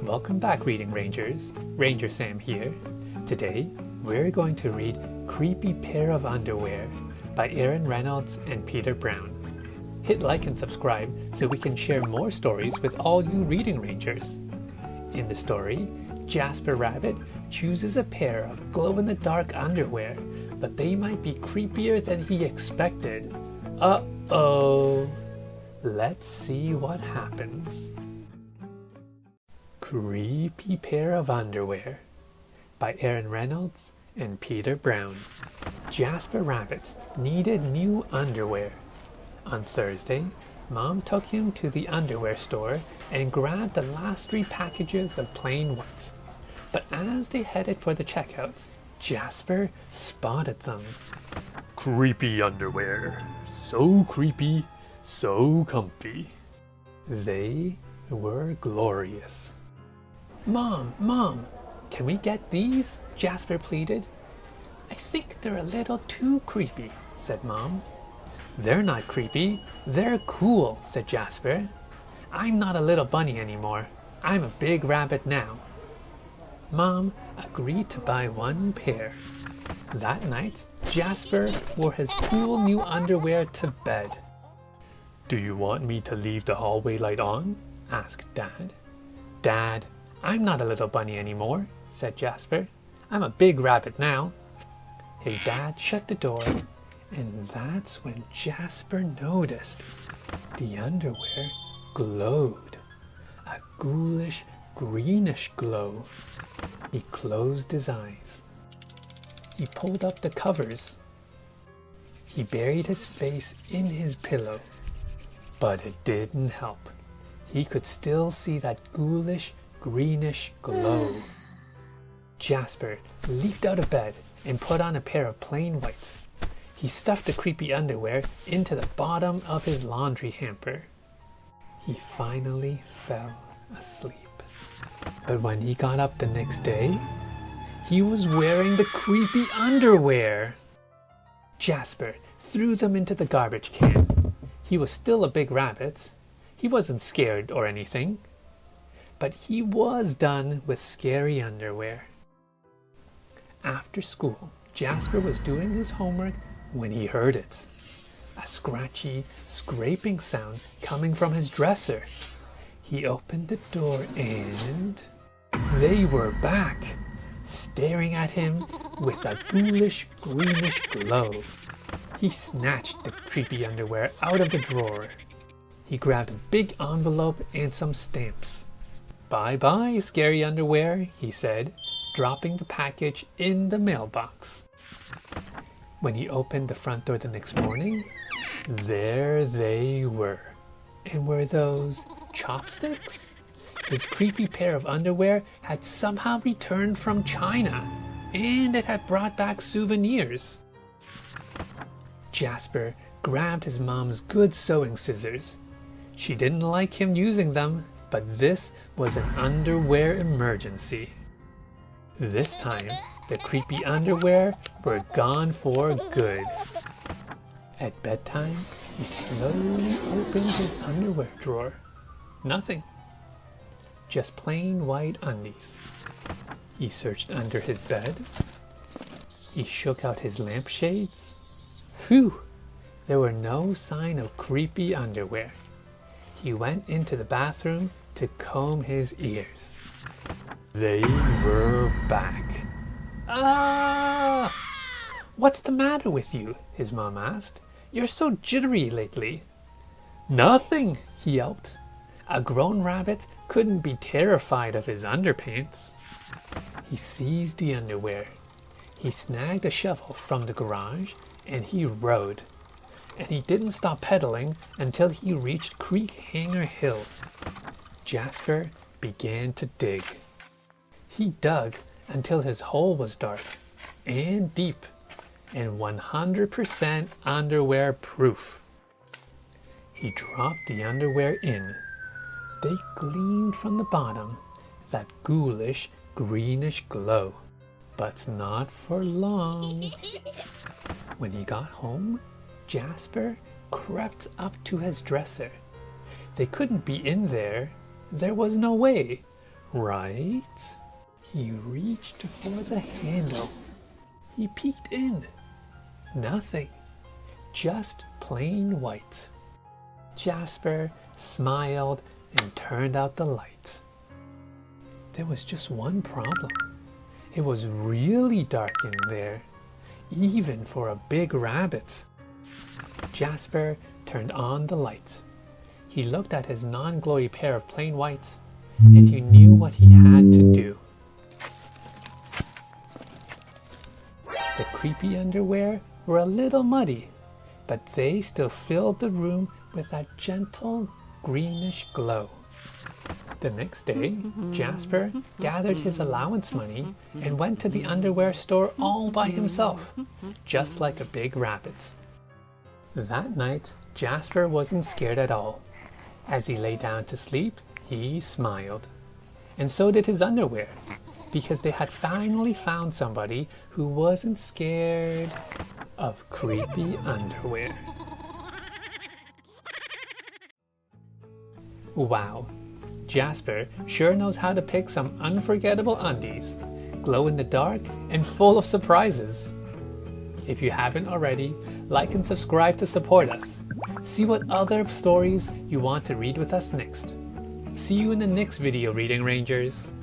Welcome back, Reading Rangers. Ranger Sam here. Today, we're going to read Creepy Pair of Underwear by Aaron Reynolds and Peter Brown. Hit like and subscribe so we can share more stories with all you Reading Rangers. In the story, Jasper Rabbit chooses a pair of glow-in-the-dark underwear, but they might be creepier than he expected. Uh-oh! Let's see what happens. Creepy Pair of Underwear by Aaron Reynolds and Peter Brown. Jasper Rabbit needed new underwear. On Thursday, Mom took him to the underwear store and grabbed the last 3 packages of plain white. But as they headed for the checkouts, Jasper spotted them. Creepy underwear. So creepy, so comfy. They were glorious. Mom, can we get these? Jasper pleaded. I think they're a little too creepy, said Mom. They're not creepy, they're cool, said Jasper. I'm not a little bunny anymore. I'm a big rabbit now. Mom agreed to buy 1 pair. That night, Jasper wore his cool new underwear to bed. Do you want me to leave the hallway light on? Asked Dad. Dad, I'm not a little bunny anymore, said Jasper. I'm a big rabbit now. His dad shut the door, and that's when Jasper noticed the underwear glowed, a ghoulish, greenish glow. He closed his eyes. He pulled up the covers. He buried his face in his pillow, but it didn't help. He could still see that ghoulish, greenish glow. Jasper leaped out of bed and put on a pair of plain white. He stuffed the creepy underwear into the bottom of his laundry hamper. He finally fell asleep. But when he got up the next day, he was wearing the creepy underwear. Jasper threw them into the garbage can. He was still a big rabbit. He wasn't scared or anything. But he was done with scary underwear. After school, Jasper was doing his homework when he heard it. A scratchy, scraping sound coming from his dresser. He opened the door and they were back, staring at him with a ghoulish, greenish glow. He snatched the creepy underwear out of the drawer. He grabbed a big envelope and some stamps. Bye-bye, scary underwear, he said, dropping the package in the mailbox. When he opened the front door the next morning, there they were. And were those chopsticks? His creepy pair of underwear had somehow returned from China, and it had brought back souvenirs. Jasper grabbed his mom's good sewing scissors. She didn't like him using them, but this was an underwear emergency. This time, the creepy underwear were gone for good. At bedtime, he slowly opened his underwear drawer. Nothing. Just plain white undies. He searched under his bed. He shook out his lampshades. Phew! There were no sign of creepy underwear. He went into the bathroom to comb his ears. They were back. Ah! What's the matter with you? His mom asked. You're so jittery lately. Nothing, he yelped. A grown rabbit couldn't be terrified of his underpants. He seized the underwear. He snagged a shovel from the garage and he rode. And he didn't stop pedaling until he reached Creek Hanger Hill. Jasper began to dig. He dug until his hole was dark and deep and 100% underwear proof. He dropped the underwear in. They gleamed from the bottom, that ghoulish, greenish glow. But not for long. When he got home, Jasper crept up to his dresser. They couldn't be in there. There was no way. right? He reached for the handle. He peeked in. Nothing. Just plain white. Jasper smiled and turned out the light. There was just one problem. It was really dark in there, even for a big rabbit. Jasper turned on the light. He looked at his non-glowy pair of plain whites, and he knew what he had to do. The creepy underwear were a little muddy, but they still filled the room with that gentle greenish glow. The next day, Jasper gathered his allowance money and went to the underwear store all by himself, just like a big rabbit. That night, Jasper wasn't scared at all. As he lay down to sleep, he smiled. And so did his underwear, because they had finally found somebody who wasn't scared of creepy underwear. Wow, Jasper sure knows how to pick some unforgettable undies, glow in the dark and full of surprises. If you haven't already, like and subscribe to support us. See what other stories you want to read with us next. See you in the next video, Reading Rangers.